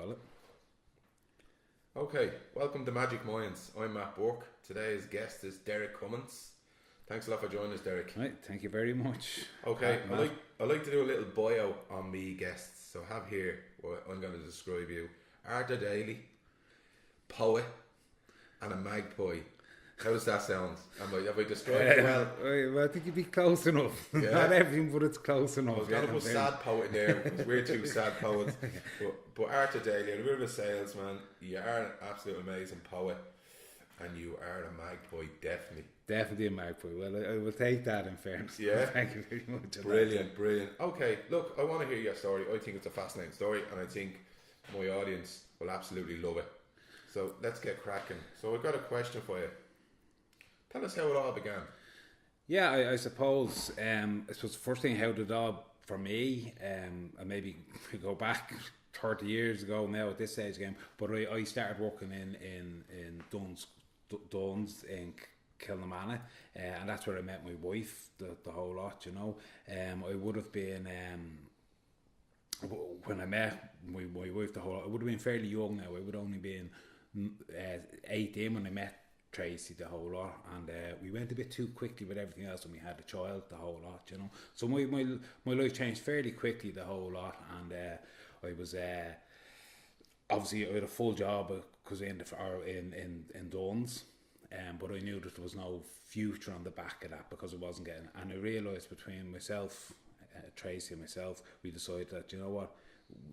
call it. Okay, welcome to Magic Minds. I'm Matt Burke. Today's guest is Derick Cummins. Thanks a lot for joining us, Derick. Right, thank you very much. Okay, I like to do a little bio on me guests. So I have here what I'm going to describe you: Arthur Daly, poet, and a magpie. How does that sound? Have I described it well? Well, I think you'd be close enough. Yeah. Not everything, but it's close enough. I was going to put sad poet in there because we're two sad poets. But Arthur Daly, a bit of a salesman. You are an absolute amazing poet, and you are a magpie, definitely. Definitely a magpie. Well, I will take that in fairness. Yeah. Thank you very much. Brilliant. Okay, look, I want to hear your story. I think it's a fascinating story, and I think my audience will absolutely love it. So let's get cracking. So I've got a question for you. Tell us how it all began. Yeah, I suppose the first thing, how did it all, for me, and maybe we go back 30 years ago now at this stage again, but I started working in Dunn's in Kilnamanagh, and that's where I met my wife, the whole lot, you know. I would have been, when I met my wife, the whole lot, I would have been fairly young now. I would have only been 18 when I met Tracy, the whole lot, and we went a bit too quickly with everything else when we had a child, the whole lot, you know. So my life changed fairly quickly, the whole lot, and I was obviously I had a full job because in Dunn's, but I knew that there was no future on the back of that because I wasn't getting. And I realised between myself, Tracy, and myself, we decided that, you know what,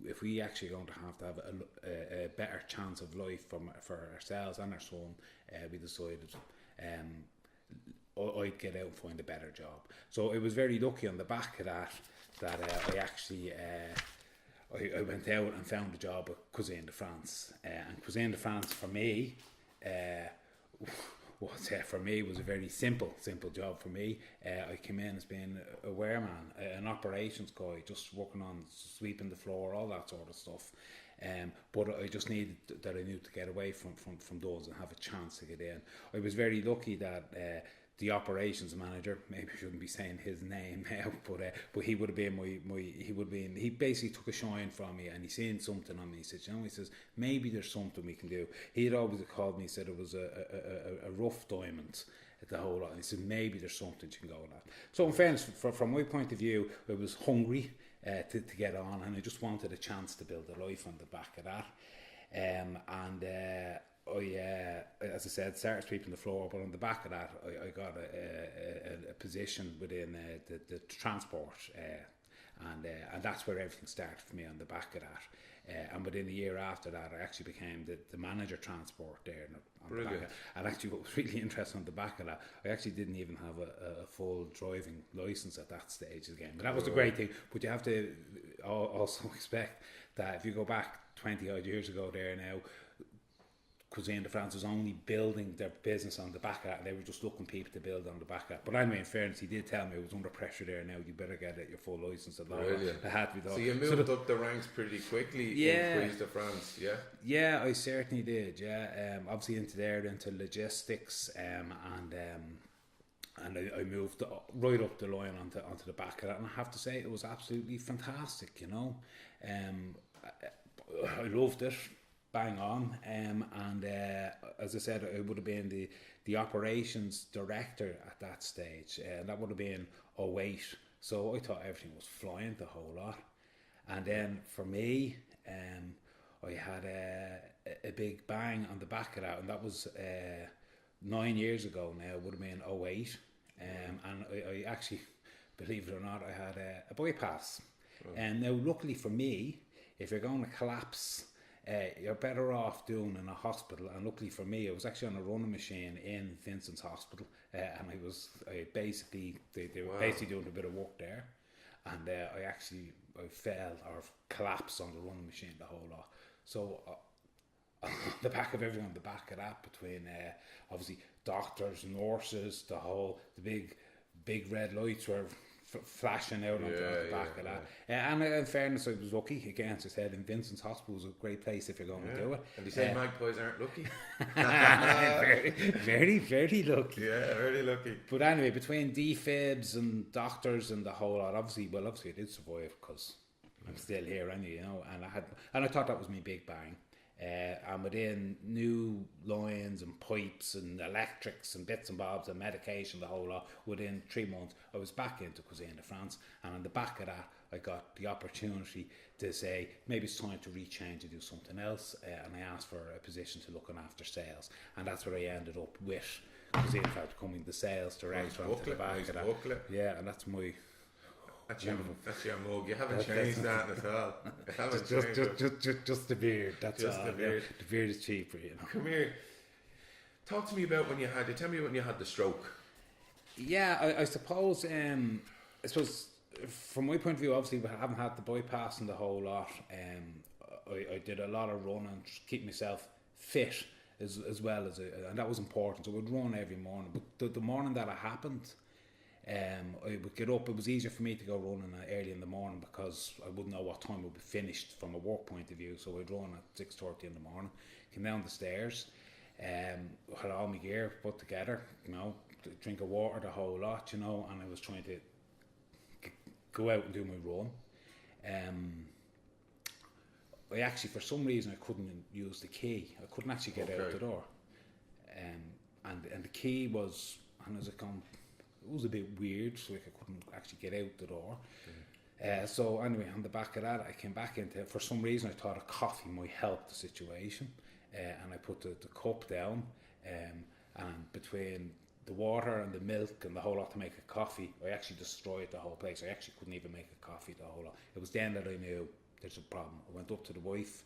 if we actually going to have a better chance of life for ourselves and our son, we decided I'd get out and find a better job. So I was very lucky on the back of that I actually I went out and found a job at Cuisine de France, and Cuisine de France for me was a very simple job for me. I came in as being a wareman, an operations guy, just working on sweeping the floor, all that sort of stuff. But I just needed that. I knew to get away from those and have a chance to get in. I was very lucky that the operations manager, maybe I shouldn't be saying his name now, but he would have been he basically took a shine from me, and he seen something on me. He said, you know, he says, maybe there's something we can do. He had always called me, said it was a rough diamond at the whole lot, and he said, maybe there's something you can go at. So in fairness, from my point of view, I was hungry to get on, and I just wanted a chance to build a life on the back of that. I, as I said, started sweeping the floor, but on the back of that, I got a position within the transport, and that's where everything started for me, on the back of that. And within a year after that, I actually became the manager transport there. On the back of, and actually, what was really interesting on the back of that, I actually didn't even have a full driving license at that stage again. But that was the great thing. But you have to also expect that if you go back 20 odd years ago there now, Cuisine de France was only building their business on the back of that, and they were just looking people to build on the back of that. But anyway, in fairness, he did tell me I was under pressure there now. You better get your full license. I had to be done. So you moved up the ranks pretty quickly in Cuisine de France, yeah? Yeah, I certainly did, yeah. Obviously into logistics, and I moved right up the line onto the back of that, and I have to say it was absolutely fantastic, you know. I loved it. Bang on, and as I said, I would have been the operations director at that stage, and that would have been 08. So I thought everything was flying, the whole lot. And then for me, I had a big bang on the back of that, and that was 9 years ago now. It would have been 08, and I actually, believe it or not, I had a bypass. And now, luckily for me, if you're going to collapse, you're better off doing in a hospital. And luckily for me, I was actually on a running machine in Vincent's Hospital, and they were basically doing a bit of work there, and I fell or collapsed on the running machine, the whole lot. So on the back of everything, on the back of that, between obviously doctors, nurses, the big red lights were flashing out on the back of that. And in fairness, I was lucky. Again, as I said, in Vincent's Hospital was a great place if you're going to do it. And you say magpies aren't lucky? very, very lucky. Yeah, very lucky. But anyway, between defibs and doctors and the whole lot, obviously I did survive because I'm still here anyway, and I thought that was my big bang. And within new lines and pipes and electrics and bits and bobs and medication, the whole lot, within 3 months, I was back into Cuisine de France. And on the back of that, I got the opportunity to say, maybe it's time to rechange and do something else. And I asked for a position to looking after sales. And that's where I ended up with Cuisine de France, becoming the sales director. Nice booklet. Yeah, and that's my... That's your mug. You haven't changed that at all. Just the beard. That's just all. The beard. The beard is cheaper, Come here. Talk to me about tell me when you had the stroke. Yeah, I suppose. I suppose from my point of view, obviously, I haven't had the bypass and the whole lot. I did a lot of running to keep myself fit as well as, and that was important. So I would run every morning. But the morning that it happened, I would get up. It was easier for me to go running early in the morning because I wouldn't know what time it would be finished from a work point of view. So I'd run at 6:30 in the morning, came down the stairs, had all my gear put together, drink of water, the whole lot, and I was trying to go out and do my run. I actually, for some reason, I couldn't use the key. I couldn't actually get out the door. And the key was, and as it was a bit weird, so I couldn't actually get out the door. So anyway, on the back of that, I came back into, for some reason I thought a coffee might help the situation, and I put the cup down, and between the water and the milk and the whole lot to make a coffee, I actually destroyed the whole place. I actually couldn't even make a coffee, the whole lot. It was then that I knew there's a problem. I went up to the wife,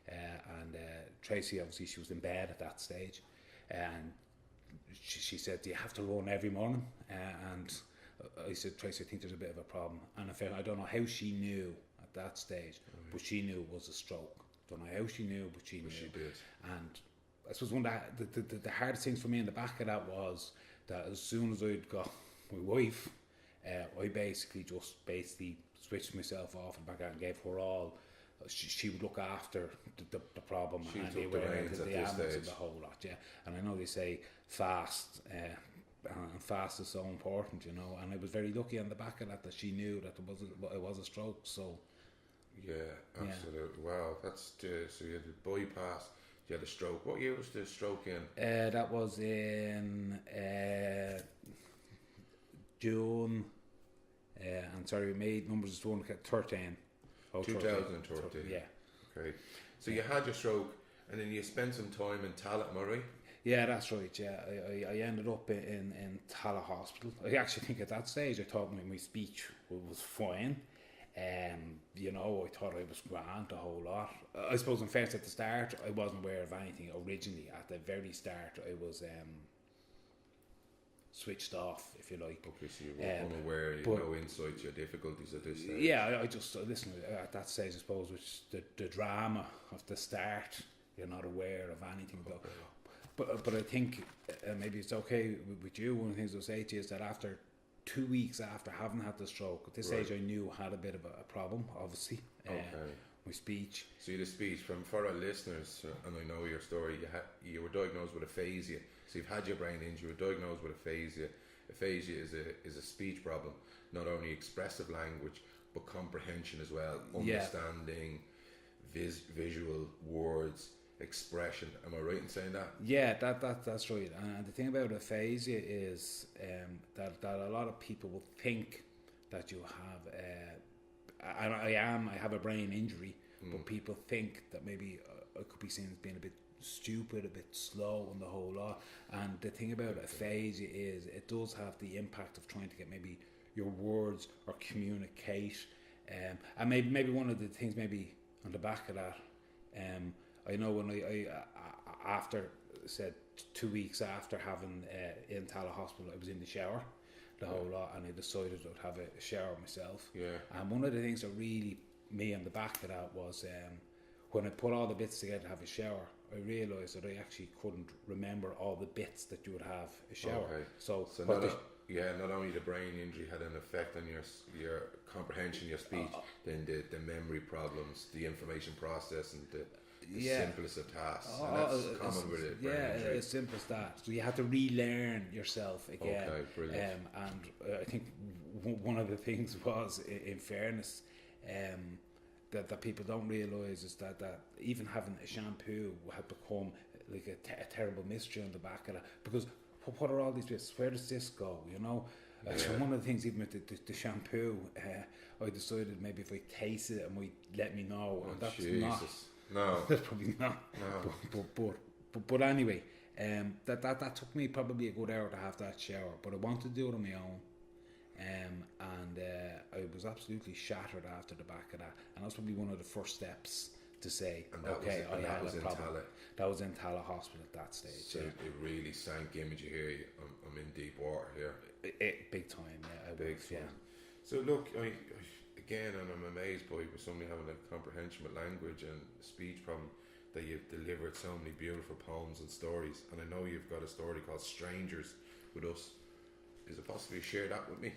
and Tracy, obviously she was in bed at that stage, and she said, do you have to run every morning? And I said, Tracy, I think there's a bit of a problem. And in fact, I don't know how she knew at that stage, but she knew it was a stroke. Don't know how she knew, but she knew. She did. And I suppose one of the hardest things for me in the back of that was that as soon as I'd got my wife, I basically switched myself off and back out and gave her all. She would look after the problem she and took the reins at this stage. And the whole lot, yeah. And I know they say fast, and fast is so important, And I was very lucky on the back of that she knew that it was a stroke. So yeah, absolutely. Yeah. Wow, that's so you had the bypass, you had a stroke. What year was the stroke in? That was in June. And sorry, we made numbers is 13. 2013. Yeah. Okay. So you had your stroke, and then you spent some time in Tallaght, am I right? Yeah, that's right. Yeah, I ended up in Tallaght Hospital. I actually think at that stage I thought my speech was fine. I thought I was grand the whole lot. I suppose in fairness at the start I wasn't aware of anything originally. At the very start I was switched off, if you like. Okay, so you were unaware, you had no insights, your difficulties at this stage. Yeah, I just listen at that stage, I suppose, which the drama of the start, you're not aware of anything about. But I think maybe it's okay with you. One of the things I'll say to you is that after 2 weeks after having had the stroke, at this stage I knew I had a bit of a problem, obviously. My speech. So the speech, for our listeners, and I know your story, you were diagnosed with aphasia. So you've had your brain injury, you were diagnosed with aphasia. Aphasia is a speech problem, not only expressive language, but comprehension as well, understanding, visual, words, expression. Am I right in saying that? Yeah, that's right. And the thing about aphasia is that a lot of people will think that you have, I have a brain injury, but people think that maybe I could be seen as being a bit stupid, a bit slow and the whole lot. And the thing about aphasia is it does have the impact of trying to get maybe your words or communicate, and maybe one of the things maybe on the back of that, I know when I after said 2 weeks after having in Tallaght Hospital, I was in the shower the whole lot, and I decided I'd have a shower myself. And one of the things that really me on the back of that was when I put all the bits together to have a shower, I realised that I actually couldn't remember all the bits that you would have a shower. So not only the brain injury had an effect on your comprehension, your speech, then the memory problems, the information process, and the simplest of tasks. And that's common with it. Yeah, as simple as that. So you have to relearn yourself again. Okay, brilliant. And I think one of the things was, in fairness, that people don't realise is that even having a shampoo had become like a terrible mystery on the back of that, because what are all these bits? Where does this go? You know. So one of the things, even with the shampoo, I decided maybe if I tasted it, it might let me know. And that's Jesus. No. That's probably not. No. But anyway, that took me probably a good hour to have that shower. But I wanted to do it on my own. And I was absolutely shattered after the back of that. And that's probably one of the first steps to say, okay, I have a problem. That was in Tala Hospital at that stage. So it really sank in with you here. I'm in deep water here. Big time, yeah. Big time. So look, I again, and I'm amazed by with somebody having a comprehension with language and speech problem, that you've delivered so many beautiful poems and stories. And I know you've got a story called Strangers with us. Is it possible you share that with me?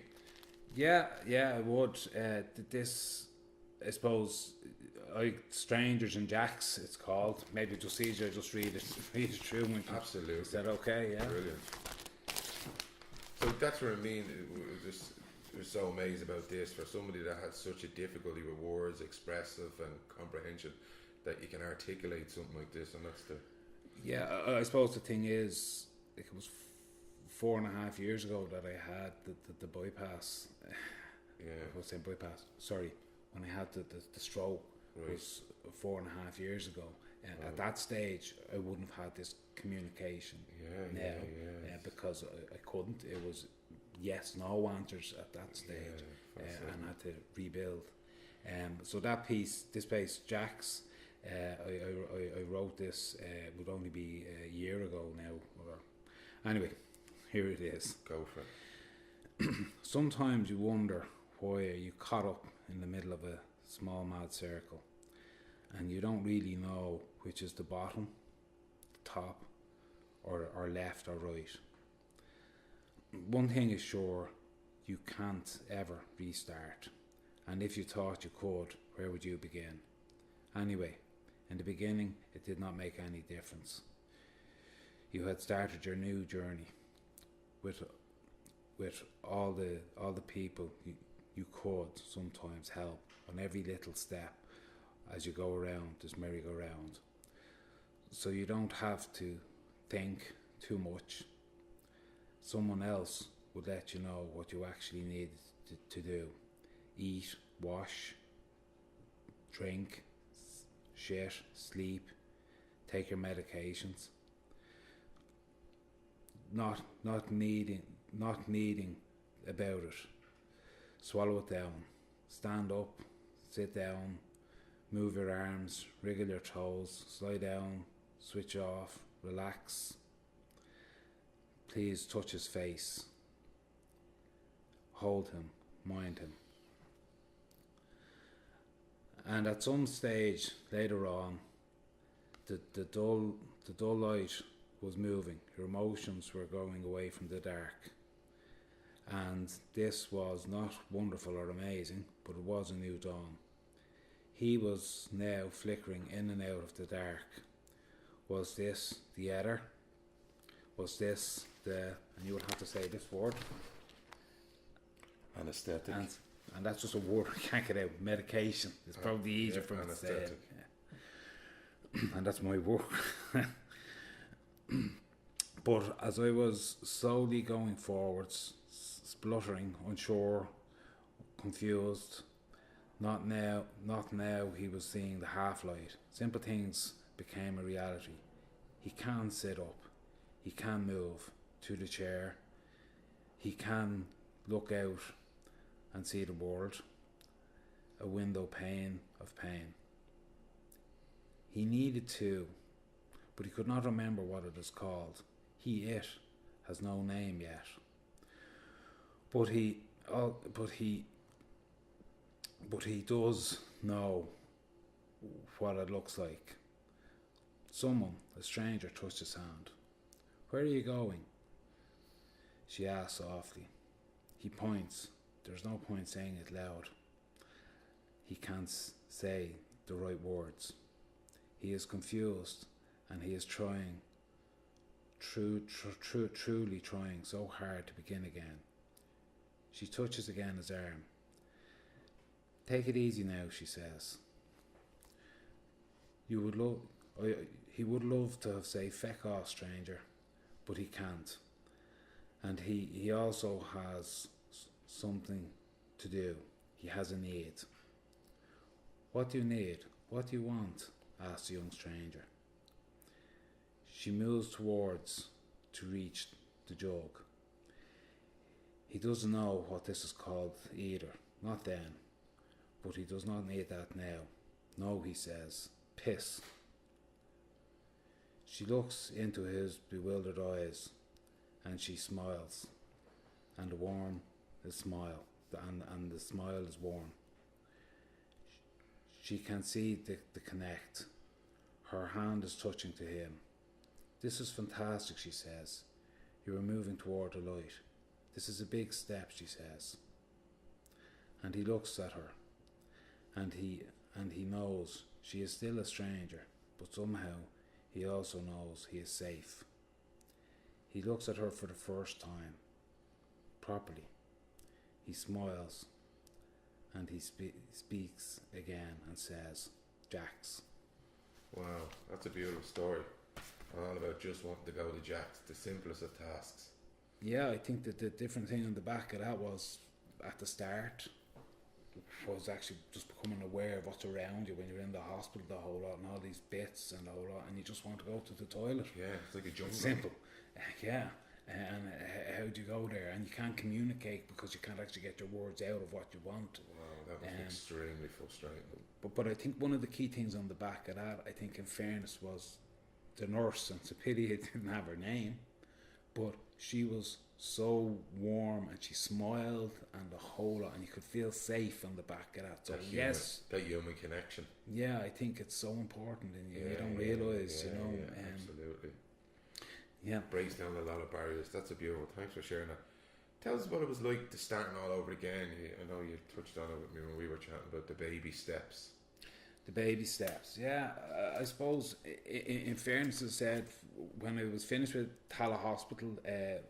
Yeah, I would. This, I suppose, Strangers and Jacks, it's called. Maybe just easier, just read it through. Absolutely. Is that okay? Yeah. Brilliant. So that's what I mean. We're so amazed about this, for somebody that had such a difficulty with words, expressive and comprehension, that you can articulate something like this, and that's the... Yeah, I suppose the thing is, it was 4.5 years ago that I had the bypass. Yeah. I was saying bypass. Sorry, when I had the stroke, right. was 4.5 years ago. And at that stage, I wouldn't have had this communication because I couldn't. It was yes, no answers at that stage, and I had to rebuild. So this piece, Jack's, I wrote this. It would only be a year ago now. Anyway, here it is. Go for it. Sometimes you wonder why are you caught up in the middle of a small mad circle, and you don't really know which is the bottom, the top, or left or right. One thing is sure, you can't ever restart, and if you thought you could, where would you begin? Anyway, in the beginning it did not make any difference. You had started your new journey with all the people you could sometimes help on every little step as you go around this merry-go-round. So you don't have to think too much. Someone else would let you know what you actually need to do. Eat, wash, drink, shit, sleep, take your medications. Not needing about it. Swallow it down. Stand up, sit down, move your arms, wriggle your toes, slide down, switch off, relax. Please touch his face. Hold him, mind him. And at some stage later on, the dull light was moving. Your emotions were going away from the dark. And this was not wonderful or amazing, but it was a new dawn. He was now flickering in and out of the dark. Was this the ether? Was this and you would have to say this word. Anesthetic. And that's just a word I can't get out. Medication. It's probably easier for me to say it. Yeah. And that's my work. But as I was slowly going forwards, spluttering, unsure, confused, not now he was seeing the half-light. Simple things became a reality. He can sit up. He can move to the chair. He can look out and see the world. A window pane of pain. He needed to, but he could not remember what it is called. It has no name yet. But he does know what it looks like. Someone, a stranger, touched his hand. Where are you going? She asks softly. He points. There's no point saying it loud. He can't say the right words. He is confused, and he is trying, truly trying so hard to begin again. She touches again his arm. Take it easy now, she says. You would love. He would love to have say "feck off, stranger," but he can't. And he also has something to do. He has a need. What do you need? What do you want? Asked the young stranger. She moves towards to reach the jug. He doesn't know what this is called either, not then, but he does not need that now. No, he says, piss. She looks into his bewildered eyes and she smiles, and the smile is warm. She can see the connect. Her hand is touching to him. This is fantastic, she says. You are moving toward the light. This is a big step, she says. And he looks at her, and he knows she is still a stranger, but somehow he also knows he is safe. He looks at her for the first time, properly. He smiles, and he speaks again and says, Jax. Wow, that's a beautiful story. All about just wanting to go to Jax, the simplest of tasks. Yeah, I think that the different thing on the back of that was, at the start, was actually just becoming aware of what's around you when you're in the hospital, the whole lot, and all these bits and the whole lot, and you just want to go to the toilet. Yeah, it's like a jungle. Simple. Yeah. And how do you go there? And you can't communicate because you can't actually get your words out of what you want. Wow, that was extremely frustrating. But I think one of the key things on the back of that, I think in fairness, was the nurse, and it's a pity it didn't have her name, but she was so warm and she smiled and the whole lot, and you could feel safe on the back of that. So that human connection. Yeah, I think it's so important, and you don't realise, absolutely. Yeah, breaks down a lot of barriers. That's a beautiful. Thanks for sharing that. Tell us what it was like to starting all over again. I know you touched on it with me when we were chatting about the baby steps. The baby steps, yeah. I suppose, in fairness, I said, when I was finished with Tala Hospital,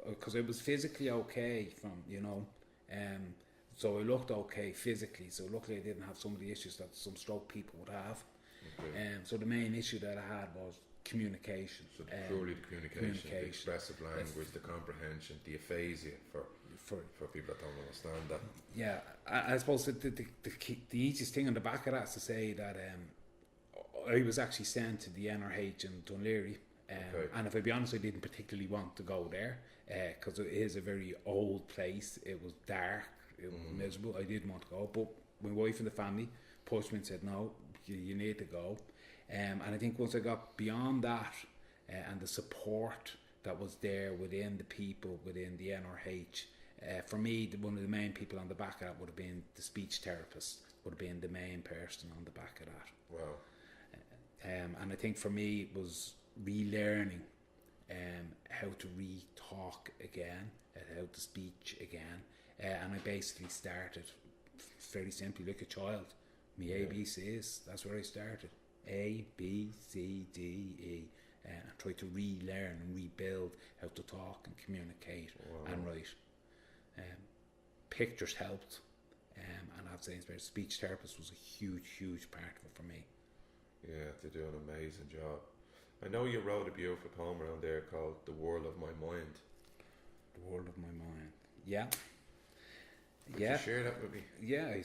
because I was physically okay so I looked okay physically, so luckily I didn't have some of the issues that some stroke people would have. Okay. So the main issue that I had was communication. So purely the communication, the expressive language, the comprehension, the aphasia for people that don't understand that. Yeah, I suppose the easiest thing on the back of that is to say that I was actually sent to the NRH in Dunleary, and if I be honest, I didn't particularly want to go there because it is a very old place. It was dark, it was miserable. I didn't want to go, but my wife and the family pushed me and said, no, you need to go. And I think once I got beyond that and the support that was there within the people within the NRH, for me, one of the main people on the back of that would have been the speech therapist, would have been the main person on the back of that. Wow. And I think for me it was relearning how to re-talk again, how to speak again, and I basically started very simply like a child. My ABCs, that's where I started. A, B, C, D, E, and try to relearn and rebuild how to talk and communicate and write. Pictures helped, and I'd say speech therapist was a huge part of it for me. Yeah, they do an amazing job. I know you wrote a beautiful poem around there called "The World of My Mind." The World of My Mind. Yeah. Could you share that with me? Yeah, I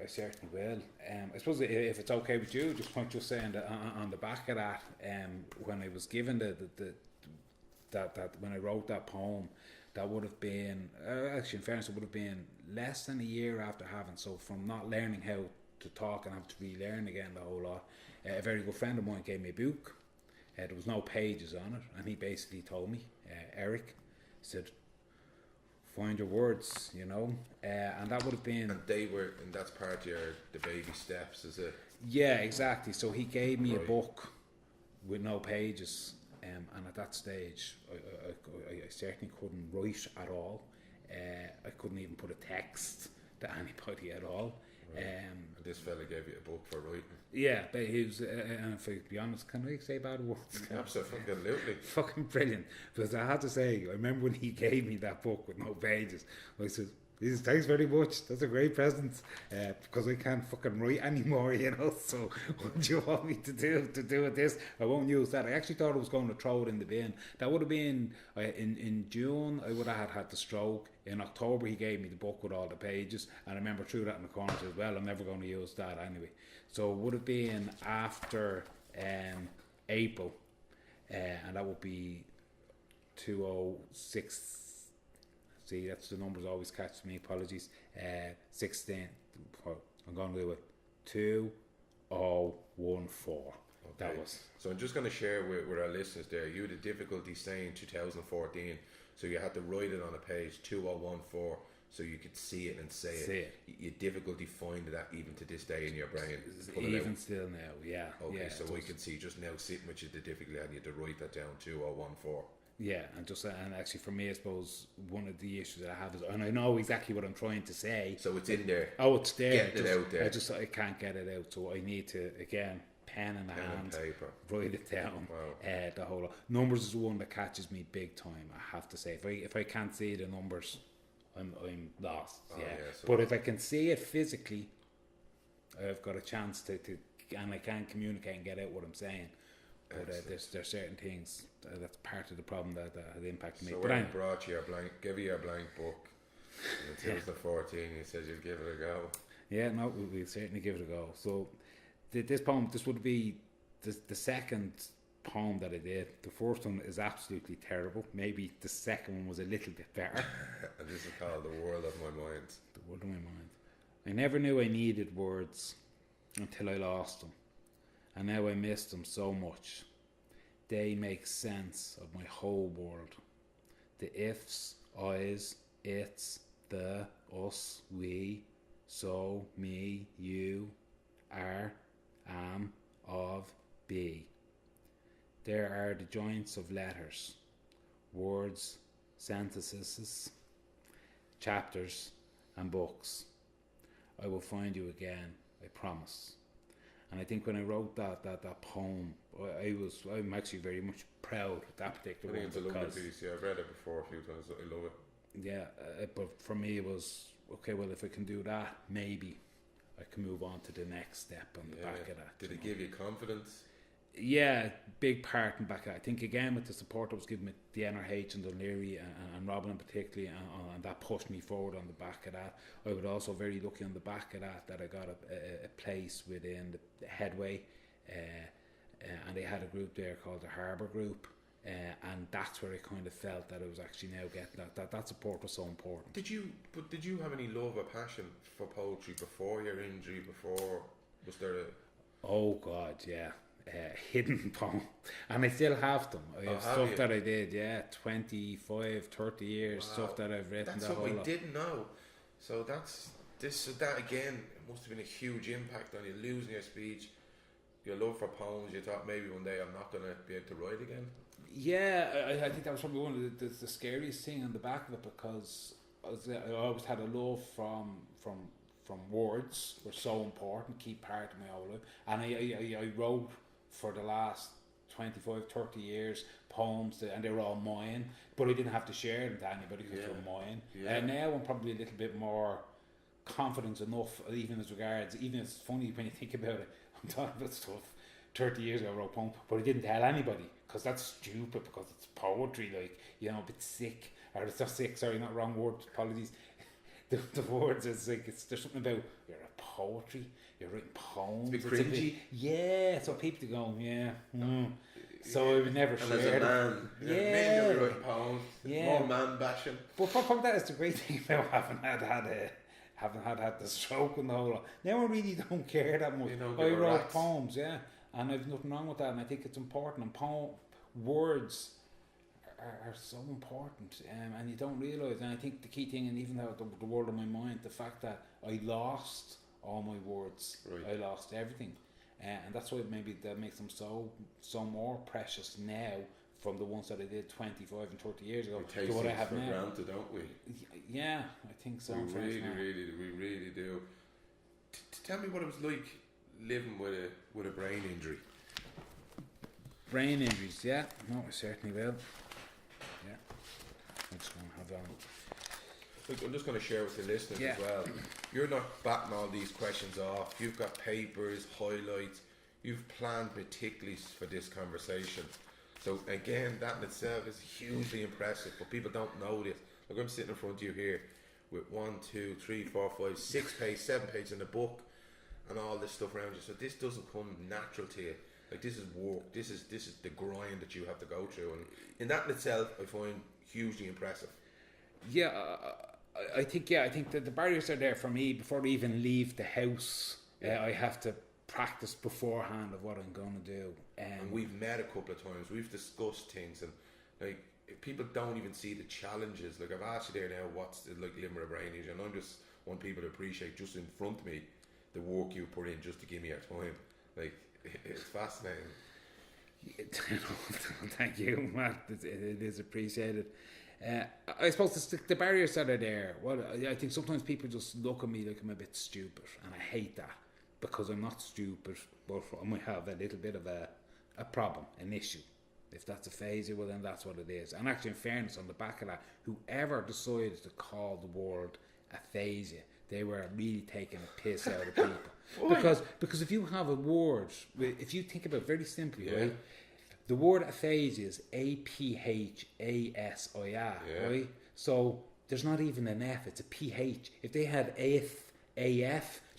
certainly will. I suppose if it's okay with you, just saying that on the back of that, when I was given that when I wrote that poem, that would have been actually, in fairness, it would have been less than a year after having. So from not learning how to talk and have to relearn again the whole lot, a very good friend of mine gave me a book. There was no pages on it, and he basically told me, Eric, said, find your words, and that would have been. And that's part of the baby steps, is it? Yeah, exactly. So he gave me a book with no pages, and at that stage, I certainly couldn't write at all. I couldn't even put a text to anybody at all. Right. And this fella gave you a book for writing. Yeah, but he was, and if I be honest, can I say bad words? Absolutely. Fucking brilliant. Because I had to say, I remember when he gave me that book with no pages, I said, Thanks very much. That's a great present. Because I can't fucking write anymore, So what do you want me to do with this? I won't use that. I actually thought I was going to throw it in the bin. That would have been in June. I would have had the stroke. In October, he gave me the book with all the pages, and I remember threw that in the corner as well. I'm never going to use that anyway. So it would have been after April, and that would be 206. See, that's the numbers always catch me. Apologies. 16. I'm going to do it. 2014. Okay. That was. So I'm just going to share with our listeners there. You had a difficulty saying 2014, so you had to write it on a page 2014, so you could see it and say it. You had difficulty finding that even to this day in your brain. Even still now, yeah. Okay, yeah, so we can see just now sitting with you the difficulty, and you had to write that down 2014. Yeah, and actually for me, I suppose one of the issues that I have is, and I know exactly what I'm trying to say. So it's in there. Oh, it's there. Get it out there. I can't get it out, so I need to, again, pen in the hand, paper, write it down. Wow. The whole numbers is one that catches me big time. I have to say, if I can't see the numbers, I'm lost. Oh, yeah, so but if I can see it physically, I've got a chance to and I can communicate and get out what I'm saying. But there's certain things that's part of the problem that had impacted me. So but when I brought you give you your blank book in 2014, you said you'd give it a go. Yeah, no, we'll certainly give it a go. So this poem, this would be the second poem that I did. The first one is absolutely terrible. Maybe the second one was a little bit better. And this is called The World of My Mind. The World of My Mind. I never knew I needed words until I lost them. And now I miss them so much. They make sense of my whole world. The ifs, I's, it's, the, us, we, so, me, you, are, am, of, be. There are the joints of letters, words, sentences, chapters, and books. I will find you again, I promise. And I think when I wrote that poem, I'm actually very much proud of that particular one. I think it's a lovely piece. Yeah, I've read it before a few times. I love it. Yeah, but for me it was, okay, well, if I can do that, maybe I can move on to the next step on the back of that. Did it give you confidence? Yeah, big part in back of that. I think, again, with the support I was given with the NRH and O'Leary and Robin particularly, and that pushed me forward on the back of that. I was also very lucky on the back of that I got a place within the Headway, and they had a group there called the Harbour Group, and that's where I kind of felt that I was actually now getting that support was so important. Did you have any love or passion for poetry before your injury? Was there Oh God, yeah. Hidden poem, and I still have them. I have stuff that I did, 25, 30 years, stuff that I've written. That's what we didn't know. So that again must have been a huge impact on you, losing your speech, your love for poems. You thought maybe one day I'm not going to be able to write again. Yeah, I think that was probably one of the scariest thing on the back of it, because I always had a love from words were so important, key part of my whole life, and I wrote for the last 25, 30 years poems and they were all mine, but I didn't have to share them to anybody because they were mine. And now I'm probably a little bit more confident enough, even as regards, even it's funny when you think about it, I'm talking about stuff 30 years ago I wrote a poem, but I didn't tell anybody because that's stupid, because it's poetry, like, a bit sick, or it's not sick, sorry, not wrong word, apologies. The words, it's like, there's something about, you're a poetry, you're writing poems. It's a bit cringy. Yeah, so people go, So I would never share. And as a man, men are writing poems, more man bashing. But from that is the great thing about having had the stroke and the whole lot. Now I really don't care that much. I wrote poems, and I've nothing wrong with that, and I think it's important. And words are so important, and you don't realise. And I think the key thing, and even though the world of my mind, the fact that I lost all my words, I lost everything, and that's why maybe that makes them so more precious now from the ones that I did 25 and 30 years ago to what I have now. Granted, don't we? Yeah, I think so. We really do. Tell me what it was like living with a brain injury. Brain injuries, yeah. No, I certainly will. Yeah. I'm just going to have look, I'm just going to share with the listeners Yeah. as well. You're not batting all these questions off. You've got papers, highlights. You've planned meticulously for this conversation. So again, that in itself is hugely impressive. But people don't know this. Look, I'm sitting in front of you here with 1, 2, 3, 4, 5, 6 pages, 7 pages in the book, and all this stuff around you. So this doesn't come natural to you. Like, this is work. This is the grind that you have to go through, and in that in itself, I find hugely impressive. Yeah, I think that the barriers are there for me before I even leave the house. I have to practice beforehand of what I'm going to do. And we've met a couple of times. We've discussed things, and like, if people don't even see the challenges. Like, I've asked you there now, what's the, like, living with a brain injury, and I just want people to appreciate just in front of me the work you put in just to give me your time. Like, it's fascinating. Thank you, Matt. It is appreciated. I suppose the barriers that are there. Well, I think sometimes people just look at me like I'm a bit stupid, and I hate that, because I'm not stupid, but I might have a little bit of a problem, an issue. If that's aphasia, well then that's what it is. And actually, in fairness, on the back of that, whoever decided to call the word aphasia, they were really taking a piss out of people. because if you have a word, if you think about it very simply, right? The word aphasia is APHASIA, right? So there's not even an F, it's a PH. If they had AF,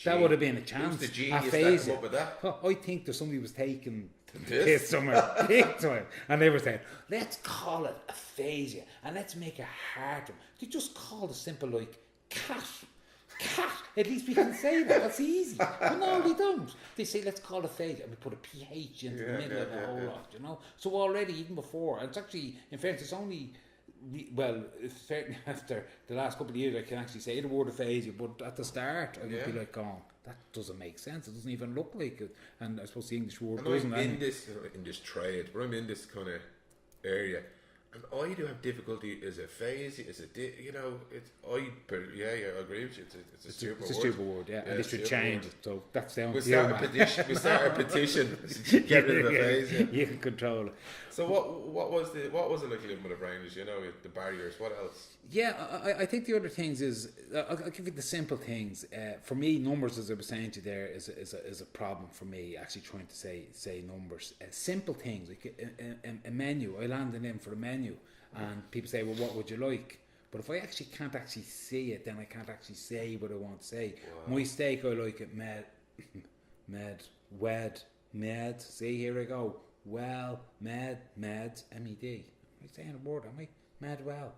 that would have been a chance. Who's the genius aphasia. that came up with that? I think that somebody was taking piss somewhere big time, and they were saying, let's call it aphasia and let's make it harder. They just call it simple, like cat. At least we can say that. That's easy. But no, they don't. They say, let's call it aphasia, and we put a PH into the middle of the whole lot, you know. So already, even before, it's actually, in fairness, it's only, well, certainly after the last couple of years, I can actually say the word aphasia, but at the start, I would be like, oh, that doesn't make sense. It doesn't even look like it. And I suppose the English word doesn't. I'm in this trade, but I'm in this kind of area, and I do have difficulty. Is aphasia? Is it? You know, I agree with you. It's a stupid word. It's a stupid word, yeah. And they should change it. So that's down We to you, start a petition to get rid of aphasia. You can control it. So what was it like living with a brain injury? You know, the barriers. What else? Yeah, I think the other things is, I'll give you the simple things. For me, numbers, as I was saying to you there, is a problem for me, actually trying to say numbers. Simple things, like a menu. I landed in for a menu, and people say, well, what would you like? But if I actually can't actually see it, then I can't actually say what I want to say. Wow. My steak, I like it med, med. See, here I go. Well, med, M-E-D. I'm saying a word, am I? Med, well.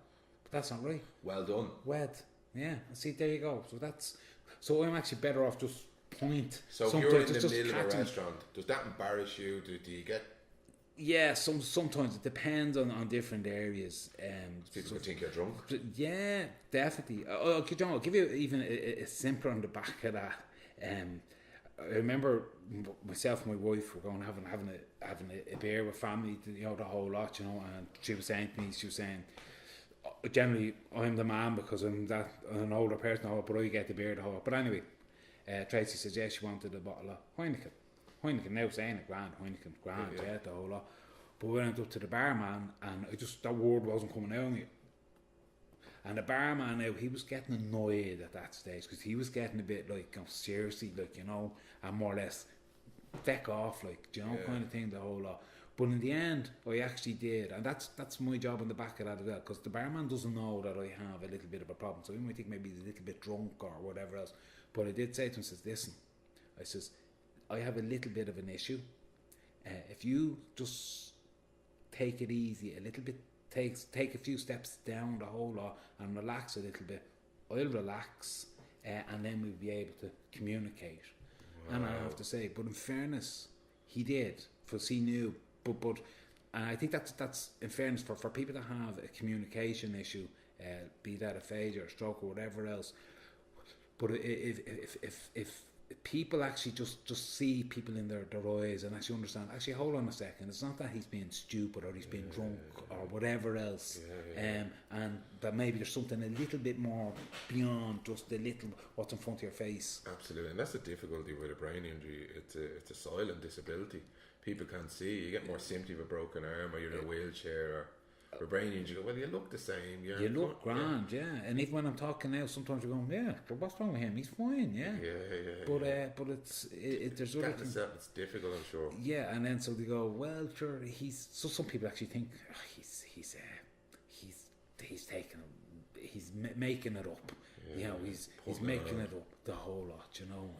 That's not right. Well done. Wed. Yeah. See, there you go. So I'm actually better off just point. So if you're in the middle of a restaurant, does that embarrass you? Do you get? Yeah, sometimes it depends on different areas. People think you're drunk. Yeah, definitely. I'll give you even a simpler on the back of that. I remember myself and my wife were going having a beer with family, you know, the whole lot, you know, and she was saying, generally I'm the man because I'm an older person, but I get the beer the whole lot. But anyway, Tracy says yes, she wanted a bottle of Heineken, now saying it, grand, yeah, the whole lot. But we went up to the barman, and that word wasn't coming out of me. And the barman now, he was getting annoyed at that stage, because he was getting a bit like, seriously, like, you know, and more or less feck off, like, you know, kind of thing, the whole lot. But in the end, I actually did, and that's my job on the back of that as well, because the barman doesn't know that I have a little bit of a problem, so he might think maybe he's a little bit drunk or whatever else. But I did say to him, listen, I says, I have a little bit of an issue. If you just take it easy a little bit, take a few steps down the whole lot and relax a little bit, I'll relax, and then we'll be able to communicate. Wow. And I have to say, but in fairness, he did, because he knew. But I think that's in fairness for people that have a communication issue, be that aphasia or stroke or whatever else. But if people actually just see people in their eyes and actually understand, actually hold on a second, it's not that he's being stupid or he's being drunk or whatever else, and that maybe there's something a little bit more beyond just a little what's in front of your face. Absolutely, and that's the difficulty with a brain injury. It's a silent disability. People can't see. You get more sympathy of a broken arm, or you're in a wheelchair, for brain injury, you go, well, you look the same. You look grand, yeah. And even when I'm talking now, sometimes you're going, yeah, but what's wrong with him? He's fine, yeah. But there's other things. It's difficult, I'm sure. Yeah, and then so they go, well, sure, some people actually think he's taking, making it up. You know, he's making it up the whole lot, you know.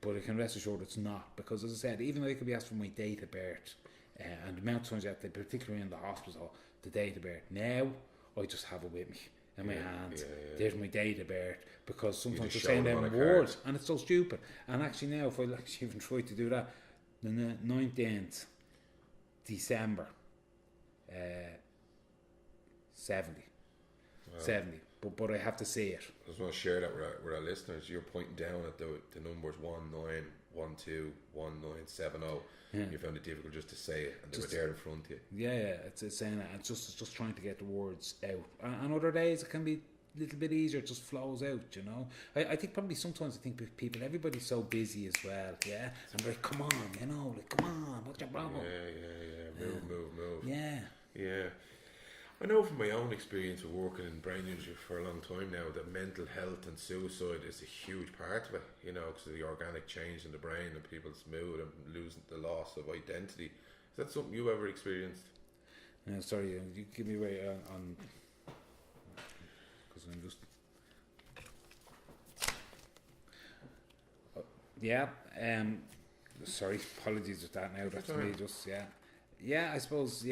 But I can rest assured it's not, because as I said, even though they could be asked for my date of birth, and the amount of times that they, particularly in the hospital, the date of birth, now I just have it with me in my hands. There's my date of birth, because sometimes they're saying them words and it's so stupid. And actually now, if I actually even try to do that, the 19th December 70. Wow. 70. But I have to say it. I just want to share that with our listeners. You're pointing down at the numbers 1912 1970. You found it difficult just to say it, and they were there in front of you. Yeah, it's saying that. It's just trying to get the words out. And other days it can be a little bit easier. It just flows out, you know. I think probably sometimes people, everybody's so busy as well. Yeah, and they're like, come on, you know, like, come on, what's your problem? Yeah. Move. Yeah. I know from my own experience of working in brain injury for a long time now that mental health and suicide is a huge part of it, you know, because of the organic change in the brain and people's mood and losing the loss of identity. Is that something you ever experienced? Sorry, you give me away on because I'm just... sorry, apologies with that now. That's me just, Yeah, I suppose,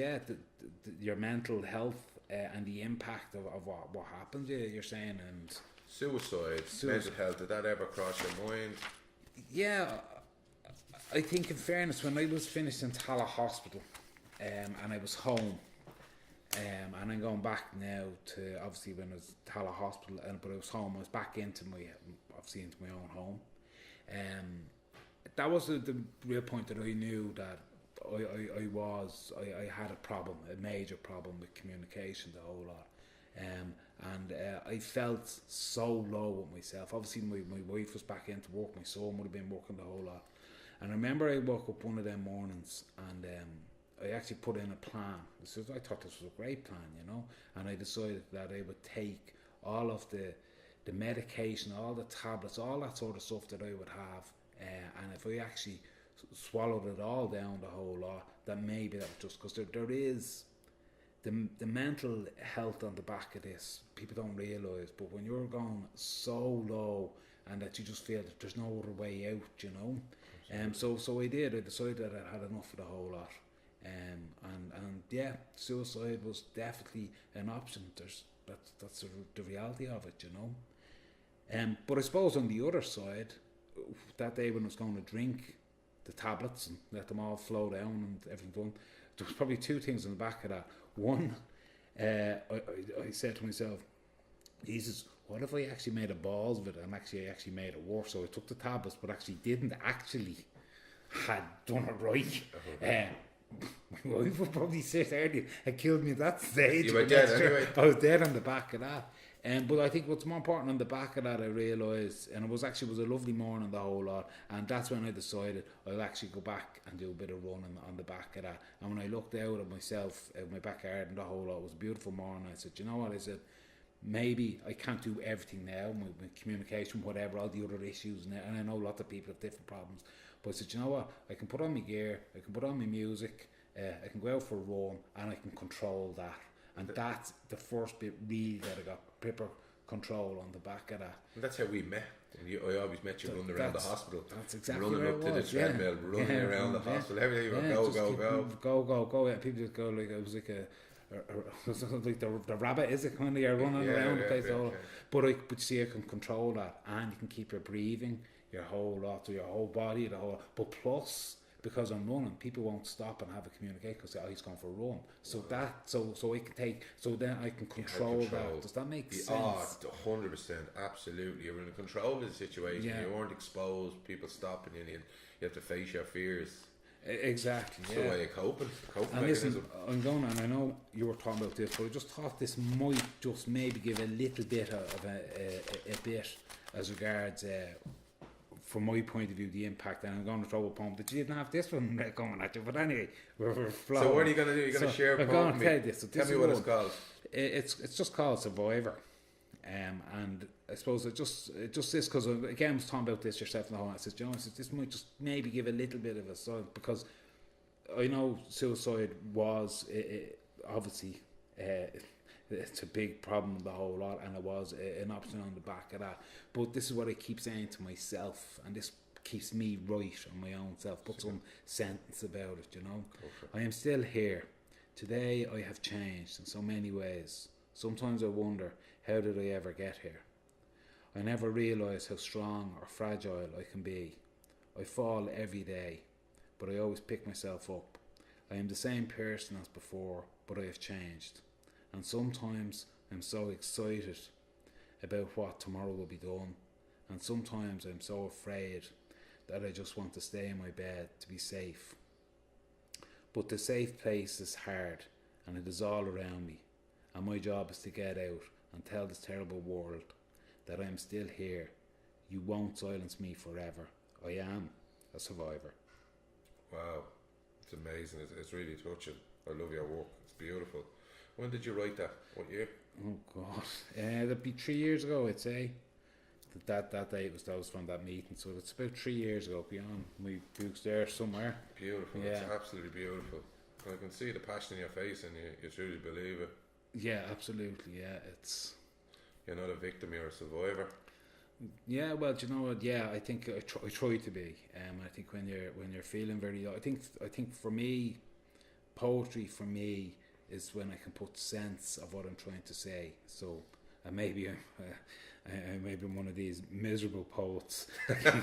your mental health and the impact of what happened, you're saying, and... Suicide, mental health, did that ever cross your mind? Yeah, I think in fairness, when I was finished in Tala Hospital, and I was home, and I'm going back now to, obviously, when I was Tala Hospital, but I was home, I was back into my own home. That was the real point that I knew that I had a problem, a major problem with communication, the whole lot, and I felt so low with myself. Obviously my wife was back into work, my son would have been working the whole lot, and I remember I woke up one of them mornings and I actually put in a plan. I thought this was a great plan, you know, and I decided that I would take all of the medication, all the tablets, all that sort of stuff that I would have, and if I actually swallowed it all down, the whole lot, that maybe that was just because there is the mental health on the back of this, people don't realise, but when you're going so low and that you just feel that there's no other way out, you know. So I decided that I had enough of the whole lot, and suicide was definitely an option. That's the reality of it, you know. But I suppose on the other side, that day when I was going to drink the tablets and let them all flow down and everything done, there was probably two things in the back of that. One, I said to myself, Jesus, what if I actually made a balls of it and I actually made it worse? So I took the tablets but actually didn't actually had done it right. My wife would probably sit there and killed me at that stage. You were dead anyway. I was dead on the back of that. But I think what's more important on the back of that, I realised, and it was a lovely morning, the whole lot, and that's when I decided I'll actually go back and do a bit of running on the back of that. And when I looked out at myself, at my backyard, and the whole lot, it was a beautiful morning. I said, you know what? I said, maybe I can't do everything now, my communication, whatever, all the other issues, and I know a lot of people have different problems. But I said, you know what? I can put on my gear, I can put on my music, I can go out for a run, and I can control that. And that's the first bit really that I got proper control on the back of that. And that's how we met. I always met you running around the hospital. That's exactly running up to the treadmill, running around the hospital, everything. Go. Yeah, people just go like it was like like the rabbit, is it, when you're running around the place? But you see, I can control that, and you can keep your breathing, your whole lot, your whole body, But plus, because I'm running, people won't stop and have a communication because he's going for a run. So so I can take, so then I can control that. Does that make sense? 100%, absolutely. You're in control of the situation. You weren't exposed. People stopping you. You have to face your fears. Exactly. It's a way of coping and mechanism. Listen, I'm going, and I know you were talking about this, but I just thought this might just maybe give a little bit of a bit as regards from my point of view, the impact, and I'm going to throw a poem that you didn't have this one coming at you. But anyway, we're flowing. So what are you going to do? You're going to share a I'm poem going with to me? tell this. So Tell this me is what one. it's called. It's just called Survivor. And I suppose it just this, because again I was talking about this yourself and the whole. I said, John, this might just maybe give a little bit of a side, because I know suicide was obviously it's a big problem, the whole lot, and it was an option on the back of that. But this is what I keep saying to myself, and this keeps me right on my own self. Put some sentence about it, you know. I am still here. Today I have changed in so many ways. Sometimes I wonder, how did I ever get here? I never realise how strong or fragile I can be. I fall every day, but I always pick myself up. I am the same person as before, but I have changed. And sometimes I'm so excited about what tomorrow will be done, and sometimes I'm so afraid that I just want to stay in my bed to be safe. But the safe place is hard, and it is all around me, and my job is to get out and tell this terrible world that I am still here. You won't silence me forever. I am a survivor. Wow, it's amazing. It's really touching. I love your work. It's beautiful. When did you write that? What year? Oh God, that'd be 3 years ago, I'd say. That date was from that meeting, so it's about 3 years ago. Beyond my books there somewhere. Beautiful. Yeah. It's absolutely beautiful. I can see the passion in your face, and you truly believe it. Yeah, absolutely. Yeah, it's. You're not a victim. You're a survivor. Yeah, well, do you know what? Yeah, I think I try to be. I think when you're feeling very low, I think for me, poetry for me is when I can put sense of what I'm trying to say. So maybe I may be one of these miserable poets. We talked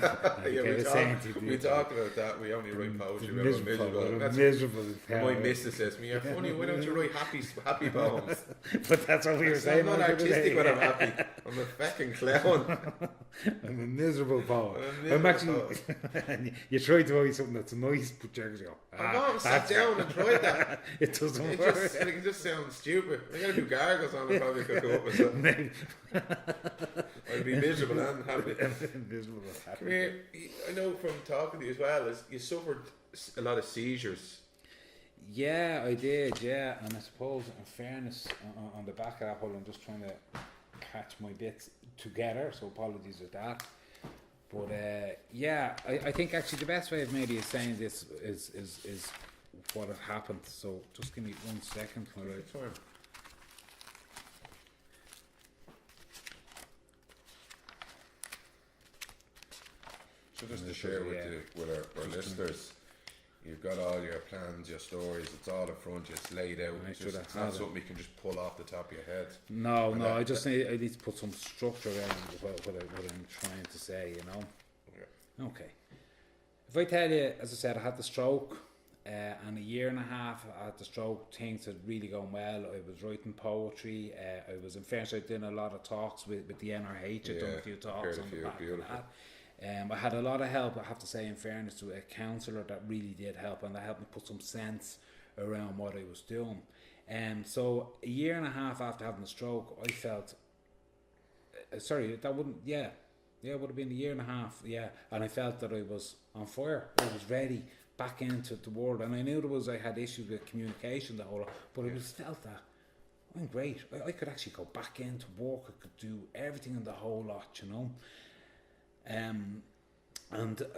about that. We only write poetry about miserable. That's miserable. My missus says to me, "You're funny. Why don't you write happy poems?" But that's what we were saying. I'm not artistic when I'm happy. I'm a fucking clown. I'm a miserable poet. I'm actually. You try to write something that's nice, but you go. I've not sat down and tried that. It doesn't work. It just sounds stupid. I gotta do gargles on it. Probably could come up with something. I'd be miserable and happy. Miserable and happy. Come here. I know from talking to you as well, you suffered a lot of seizures. Yeah, I did. Yeah, and I suppose, in fairness, on the back of that whole, I'm just trying to catch my bits together. So apologies with that. But yeah, I think actually the best way of maybe saying this is what had happened. So just give me 1 second. So just to share with our listeners, you've got all your plans, your stories, it's all in front, it's laid out. It's not something you can just pull off the top of your head. No, I need to put some structure around what I'm trying to say, you know. Yeah. Okay. If I tell you, as I said, I had the stroke, and 1.5 years after the stroke, things had really gone well. I was writing poetry. I was, in fairness, I did a lot of talks with the NRH. I'd done a few talks on the back of that. I had a lot of help, I have to say, in fairness, to a counsellor that really did help, and that helped me put some sense around what I was doing. So 1.5 years after having the stroke, I felt it would have been 1.5 years, and I felt that I was on fire. I was ready back into the world, and I knew I had issues with communication, the whole lot, but I just felt that I'm great. I could actually go back into work. I could do everything in the whole lot, you know. And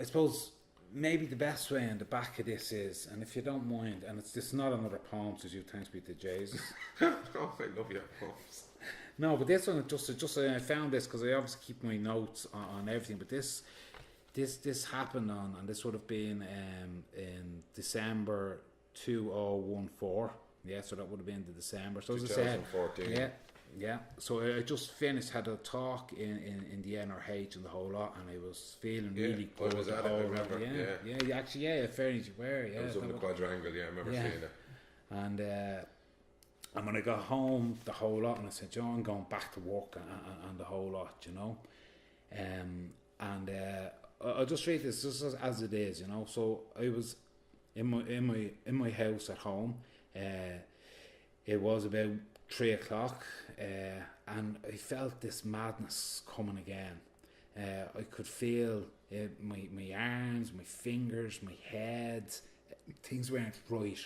I suppose maybe the best way in the back of this is, and if you don't mind, and it's not another poem to you, thanks be to Jesus. Oh, I love your poems. No, but this one, just I found this because I obviously keep my notes on everything, but this happened and this would have been in December 2014. Yeah, so that would have been the December. So as I said, 2014. Yeah. So I just finished, had a talk in the NRH and the whole lot, and I was feeling really good. I was at it, I remember. Yeah, actually, fairly you were. Yeah, I was on the quadrangle. Yeah, I remember seeing it. And when I got home, the whole lot, and I said, John, I'm going back to work and the whole lot, you know. I'll just read this just as it is, you know. So I was in my house at home. It was about 3:00, and I felt this madness coming again. I could feel my arms, my fingers, my head, things weren't right.